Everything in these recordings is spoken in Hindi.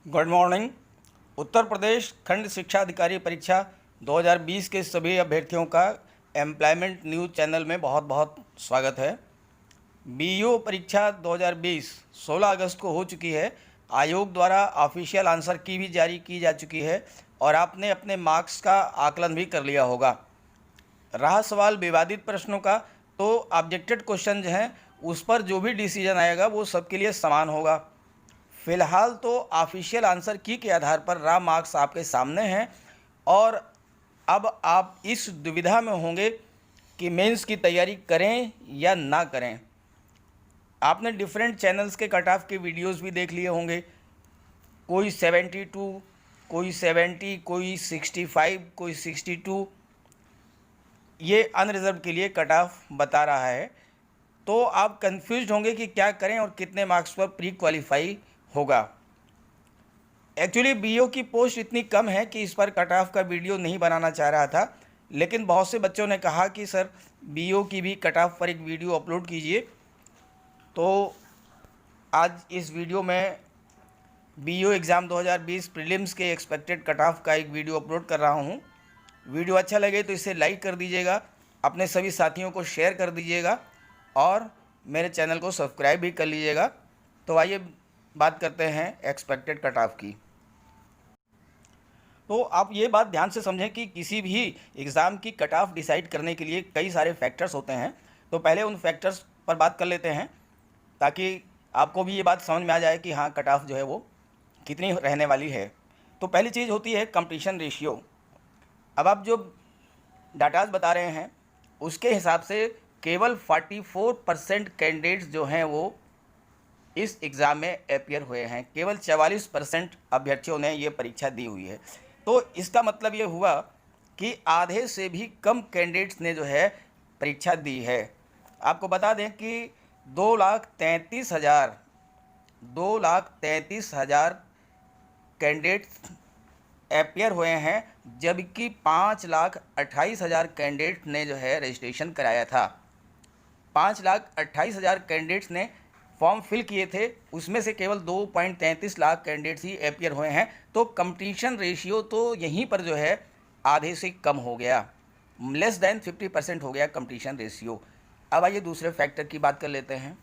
Good morning. उत्तर प्रदेश खंड शिक्षा अधिकारी परीक्षा 2020 के सभी अभ्यर्थियों का एम्प्लॉयमेंट न्यूज़ चैनल में बहुत बहुत स्वागत है। बीईओ परीक्षा 2020 16 अगस्त को हो चुकी है। आयोग द्वारा ऑफिशियल आंसर की भी जारी की जा चुकी है और आपने अपने मार्क्स का आकलन भी कर लिया होगा। रहा सवाल विवादित प्रश्नों का, तो ऑब्जेक्टेड क्वेश्चन हैं उस पर जो भी डिसीजन आएगा वो सबके लिए समान होगा। फ़िलहाल तो ऑफिशियल आंसर की के आधार पर रॉ मार्क्स आपके सामने हैं और अब आप इस दुविधा में होंगे कि मेंस की तैयारी करें या ना करें। आपने डिफरेंट चैनल्स के कट ऑफ के वीडियोस भी देख लिए होंगे। कोई 72, कोई 70, कोई 65, कोई 62, ये अनरिजर्व के लिए कट ऑफ बता रहा है। तो आप कंफ्यूज होंगे कि क्या करें और कितने मार्क्स पर प्री क्वालिफाई होगा। एक्चुअली बीईओ की पोस्ट इतनी कम है कि इस पर कट ऑफ का वीडियो नहीं बनाना चाह रहा था, लेकिन बहुत से बच्चों ने कहा कि सर बीईओ की भी कट ऑफ पर एक वीडियो अपलोड कीजिए। तो आज इस वीडियो में बीईओ एग्ज़ाम 2020 प्रीलिम्स के एक्सपेक्टेड कट ऑफ का एक वीडियो अपलोड कर रहा हूँ। वीडियो अच्छा लगे तो इसे लाइक कर दीजिएगा, अपने सभी साथियों को शेयर कर दीजिएगा और मेरे चैनल को सब्सक्राइब भी कर लीजिएगा। तो आइए बात करते हैं एक्सपेक्टेड कट ऑफ की। तो आप ये बात ध्यान से समझें कि किसी भी एग्ज़ाम की कट ऑफ डिसाइड करने के लिए कई सारे फैक्टर्स होते हैं। तो पहले उन फैक्टर्स पर बात कर लेते हैं ताकि आपको भी ये बात समझ में आ जाए कि हाँ कट ऑफ जो है वो कितनी रहने वाली है। तो पहली चीज़ होती है कंपटीशन रेशियो। अब आप जो डाटाज बता रहे हैं उसके हिसाब से केवल 44% कैंडिडेट्स जो हैं वो इस एग्ज़ाम में अपियर हुए हैं। केवल 44% अभ्यर्थियों ने ये परीक्षा दी हुई है। तो इसका मतलब ये हुआ कि आधे से भी कम कैंडिडेट्स ने जो है परीक्षा दी है। आपको बता दें कि 2,33,000 कैंडिडेट्स अपियर हुए हैं, जबकि 5,28,000 कैंडिडेट ने जो है रजिस्ट्रेशन कराया था। 5,28,000 कैंडिडेट्स ने फॉर्म फिल किए थे, उसमें से केवल 2.33 लाख कैंडिडेट्स ही अपियर हुए हैं। तो कंपटीशन रेशियो तो यहीं पर जो है आधे से कम हो गया, लेस देन 50% हो गया कंपटीशन रेशियो। अब आइए दूसरे फैक्टर की बात कर लेते हैं।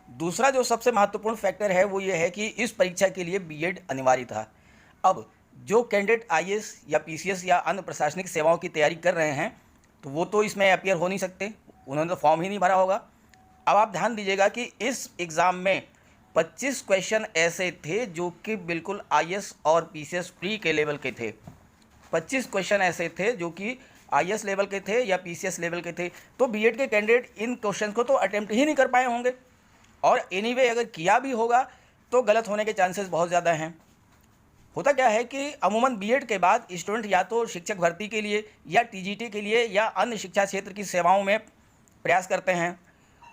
दूसरा जो सबसे महत्वपूर्ण फैक्टर है वो ये है कि इस परीक्षा के लिए बीएड अनिवार्य था। अब जो कैंडिडेट आईएएस या पीसीएस या अन्य प्रशासनिक सेवाओं की तैयारी कर रहे हैं तो वो तो इसमें अपियर हो नहीं सकते, उन्होंने तो फॉर्म ही नहीं भरा होगा। अब आप ध्यान दीजिएगा कि इस एग्ज़ाम में 25 क्वेश्चन ऐसे थे जो कि बिल्कुल आईएएस और पीसीएस प्री के लेवल के थे। 25 क्वेश्चन ऐसे थे जो कि आईएएस लेवल के थे या पीसीएस लेवल के थे। तो बीएड के कैंडिडेट इन क्वेश्चन को तो अटेम्प्ट ही नहीं कर पाए होंगे, और एनीवे अगर किया भी होगा तो गलत होने के चांसेस बहुत ज़्यादा हैं। होता क्या है कि अमूमन बीएड के बाद स्टूडेंट या तो शिक्षक भर्ती के लिए या टीजीटी के लिए या अन्य शिक्षा क्षेत्र की सेवाओं में प्रयास करते हैं।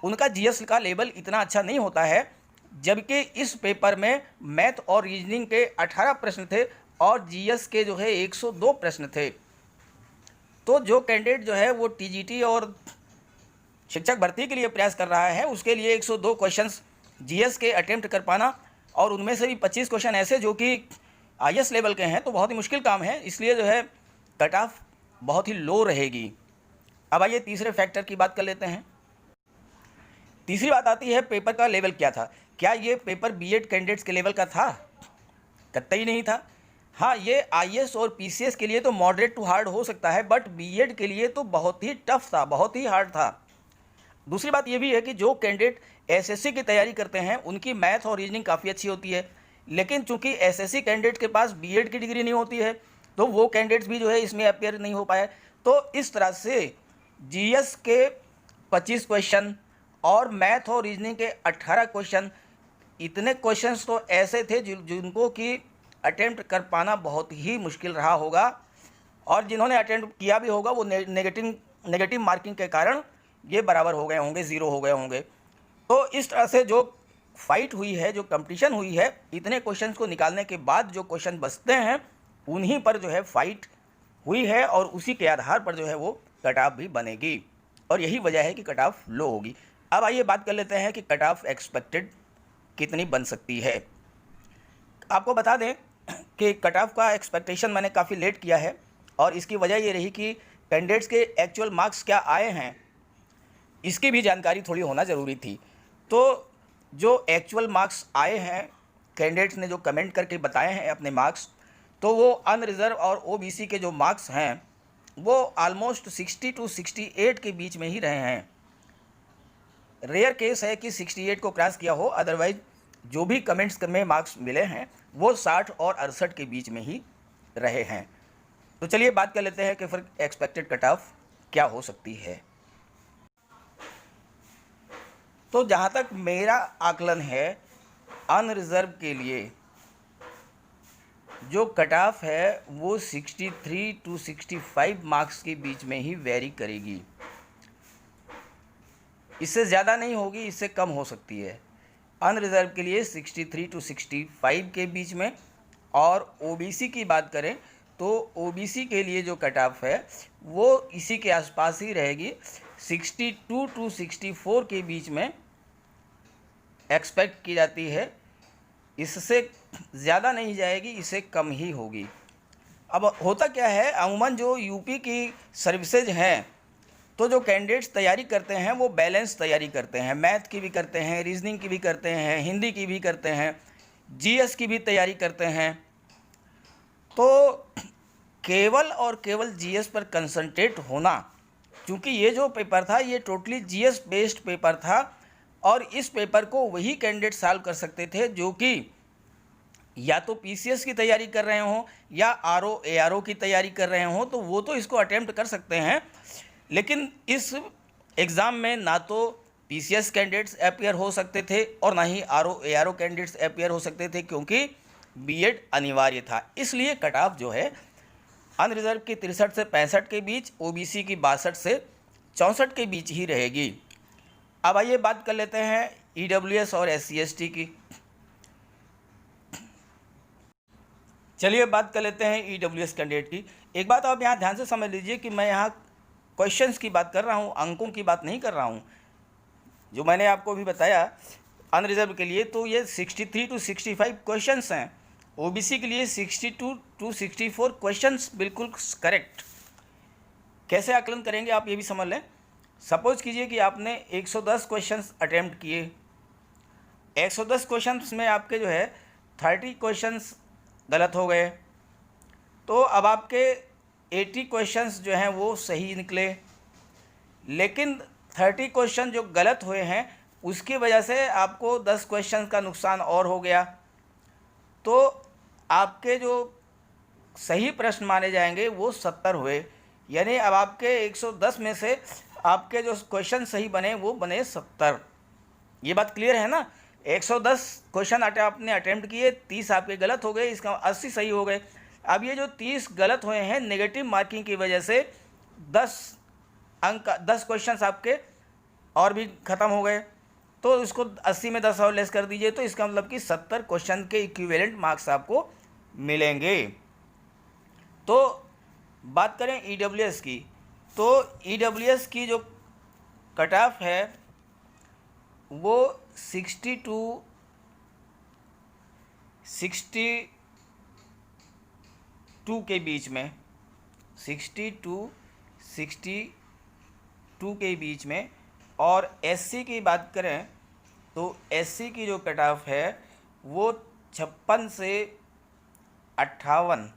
उनका जीएस का लेवल इतना अच्छा नहीं होता है, जबकि इस पेपर में मैथ और रीजनिंग के 18 प्रश्न थे और जीएस के जो है 102 प्रश्न थे। तो जो कैंडिडेट जो है वो टीजीटी और शिक्षक भर्ती के लिए प्रयास कर रहा है उसके लिए 102 क्वेश्चंस जीएस के अटेम्प्ट कर पाना, और उनमें से भी 25 क्वेश्चन ऐसे जो कि आईएएस लेवल के हैं, तो बहुत ही मुश्किल काम है। इसलिए जो है कट ऑफ बहुत ही लो रहेगी। अब आइए तीसरे फैक्टर की बात कर लेते हैं। तीसरी बात आती है पेपर का लेवल क्या था। क्या ये पेपर बीएड कैंडिडेट्स के लेवल का था? कतई नहीं था। हाँ, ये आईएएस और पीसीएस के लिए तो मॉडरेट टू हार्ड हो सकता है, बट बीएड के लिए तो बहुत ही टफ था, बहुत ही हार्ड था। दूसरी बात ये भी है कि जो कैंडिडेट एसएससी की तैयारी करते हैं उनकी मैथ और रीजनिंग काफ़ी अच्छी होती है, लेकिन चूंकि एसएससी कैंडिडेट के पास बीएड की डिग्री नहीं होती है तो वो कैंडिडेट्स भी जो है इसमें अपियर नहीं हो पाए। तो इस तरह से जीएस के 25 क्वेश्चन और मैथ और रीजनिंग के 18 क्वेश्चन, इतने क्वेश्चंस तो ऐसे थे जिनको कि अटेम्प्ट कर पाना बहुत ही मुश्किल रहा होगा, और जिन्होंने अटेम्प्ट किया भी होगा वो नेगेटिव मार्किंग के कारण ये बराबर हो गए होंगे, ज़ीरो हो गए होंगे। तो इस तरह से जो फाइट हुई है, जो कंपटीशन हुई है, इतने क्वेश्चंस को निकालने के बाद जो क्वेश्चन बचते हैं उन्हीं पर जो है फाइट हुई है, और उसी के आधार पर जो है वो कट ऑफ भी बनेगी, और यही वजह है कि कट ऑफ लो होगी। अब आइए बात कर लेते हैं कि कट ऑफ एक्सपेक्टेड कितनी बन सकती है। आपको बता दें कि कट ऑफ का एक्सपेक्टेशन मैंने काफ़ी लेट किया है और इसकी वजह ये रही कि कैंडिडेट्स के एक्चुअल मार्क्स क्या आए हैं इसकी भी जानकारी थोड़ी होना ज़रूरी थी। तो जो एक्चुअल मार्क्स आए हैं, कैंडिडेट्स ने जो कमेंट करके बताए हैं अपने मार्क्स, तो वो अनरिजर्व और ओबीसी के जो मार्क्स हैं वो ऑलमोस्ट 60 to 68 के बीच में ही रहे हैं। रेयर केस है कि 68 को क्रॉस किया हो, अदरवाइज जो भी कमेंट्स में मार्क्स मिले हैं वो 60 और 68 के बीच में ही रहे हैं। तो चलिए बात कर लेते हैं कि फिर एक्सपेक्टेड कट ऑफ क्या हो सकती है। तो जहाँ तक मेरा आकलन है, अनरिजर्व के लिए जो कट ऑफ है वो 63 to 65 मार्क्स के बीच में ही वेरी करेगी। इससे ज़्यादा नहीं होगी, इससे कम हो सकती है। अनरिजर्व के लिए 63 to 65 के बीच में, और ओबीसी की बात करें तो ओबीसी के लिए जो कट ऑफ है वो इसी के आसपास ही रहेगी, 62 to 64 के बीच में एक्सपेक्ट की जाती है। इससे ज़्यादा नहीं जाएगी, इससे कम ही होगी। अब होता क्या है, अमूमन जो यूपी की सर्विसेज हैं, तो जो कैंडिडेट्स तैयारी करते हैं वो बैलेंस तैयारी करते हैं, मैथ की भी करते हैं, रीजनिंग की भी करते हैं, हिंदी की भी करते हैं, जीएस की भी तैयारी करते हैं। तो केवल और केवल जीएस पर कंसंट्रेट होना, क्योंकि ये जो पेपर था ये टोटली जीएस बेस्ड पेपर था और इस पेपर को वही कैंडिडेट सॉल्व कर सकते थे जो कि या तो पीसीएस की तैयारी कर रहे हों या आरओ एआरओ की तैयारी कर रहे हों, तो वो तो इसको अटेम्प्ट कर सकते हैं। लेकिन इस एग्ज़ाम में ना तो पीसीएस कैंडिडेट्स अपीयर हो सकते थे और ना ही आरओ एआरओ कैंडिडेट्स अपीयर हो सकते थे, क्योंकि बीएड अनिवार्य था। इसलिए कट ऑफ जो है अनरिजर्व की 63 से 65 के बीच, ओबीसी की 62 से 64 के बीच ही रहेगी। अब आइए बात कर लेते हैं ईडब्ल्यूएस और एससी एसटी की। चलिए बात कर लेते हैं ईडब्ल्यूएस कैंडिडेट की। एक बात आप यहाँ ध्यान से समझ लीजिए कि मैं यहाँ क्वेश्चंस की बात कर रहा हूँ, अंकों की बात नहीं कर रहा हूँ। जो मैंने आपको भी बताया अनरिजर्व के लिए तो ये 63 to 65 क्वेश्चंस हैं, ओबीसी के लिए 62 to 64 क्वेश्चंस बिल्कुल करेक्ट। कैसे आकलन करेंगे आप ये भी समझ लें। सपोज कीजिए कि आपने 110 क्वेश्चंस अटेम्प्ट किए, 110 क्वेश्चंस में आपके जो है 30 क्वेश्चंस गलत हो गए, तो अब आपके 80 क्वेश्चंस जो हैं वो सही निकले। लेकिन 30 क्वेश्चन जो गलत हुए हैं उसकी वजह से आपको 10 क्वेश्चन का नुकसान और हो गया। तो आपके जो सही प्रश्न माने जाएंगे वो 70 हुए, यानी अब आपके 110 में से आपके जो क्वेश्चन सही बने वो बने 70। ये बात क्लियर है ना। 110 क्वेश्चन आपने अटेम्प्ट किए, 30 आपके गलत हो गए, इसका 80 सही हो गए। अब ये जो 30 गलत हुए हैं नेगेटिव मार्किंग की वजह से 10 क्वेश्चंस आपके और भी ख़त्म हो गए, तो इसको 80 में 10 और लेस कर दीजिए, तो इसका मतलब कि 70 क्वेश्चन के इक्विवेलेंट मार्क्स आपको मिलेंगे। तो बात करें ईडब्ल्यूएस की, तो ईडब्ल्यूएस की जो कट ऑफ है वो 60 to 62 के बीच में, 60 to 62 के बीच में। और एससी की बात करें तो एससी की जो कट ऑफ है वो 56 से 58,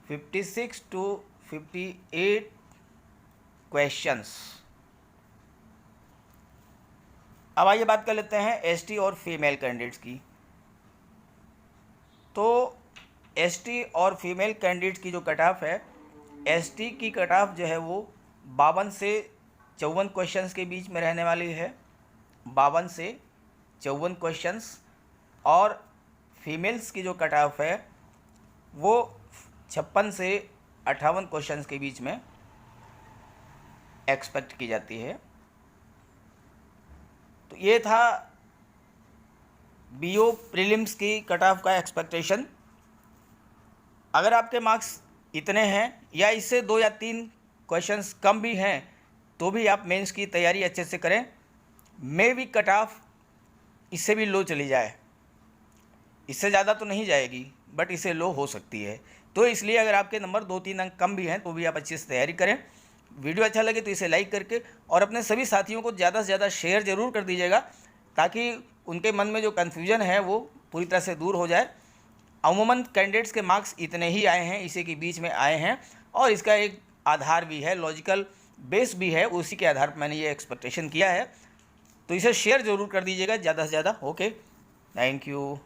56 to 58 क्वेश्चंस। अब आइए बात कर लेते हैं एसटी और फीमेल कैंडिडेट्स की। तो एसटी और फीमेल कैंडिडेट्स की जो कट ऑफ है, एसटी की कट ऑफ जो है वो 52 से 54 क्वेश्चंस के बीच में रहने वाली है, 52 से 54 क्वेश्चंस। और फीमेल्स की जो कट ऑफ है वो 56 से 58 क्वेश्चंस के बीच में एक्सपेक्ट की जाती है। तो ये था बीओ प्रीलिम्स की कट ऑफ का एक्सपेक्टेशन। अगर आपके मार्क्स इतने हैं या इससे 2 या 3 क्वेश्चंस कम भी हैं तो भी आप मेंस की तैयारी अच्छे से करें। मे भी कट ऑफ इससे भी लो चली जाए। इससे ज़्यादा तो नहीं जाएगी, बट इससे लो हो सकती है। तो इसलिए अगर आपके नंबर 2-3 अंक कम भी हैं तो भी आप अच्छे से तैयारी करें। वीडियो अच्छा लगे तो इसे लाइक करके और अपने सभी साथियों को ज़्यादा से ज़्यादा शेयर ज़रूर कर दीजिएगा, ताकि उनके मन में जो कन्फ्यूजन है वो पूरी तरह से दूर हो जाए। अमूमन कैंडिडेट्स के मार्क्स इतने ही आए हैं, इसी के बीच में आए हैं, और इसका एक आधार भी है, लॉजिकल बेस भी है, उसी के आधार पर मैंने ये एक्सपेक्टेशन किया है। तो इसे शेयर ज़रूर कर दीजिएगा ज़्यादा से ज़्यादा। Okay, thank you.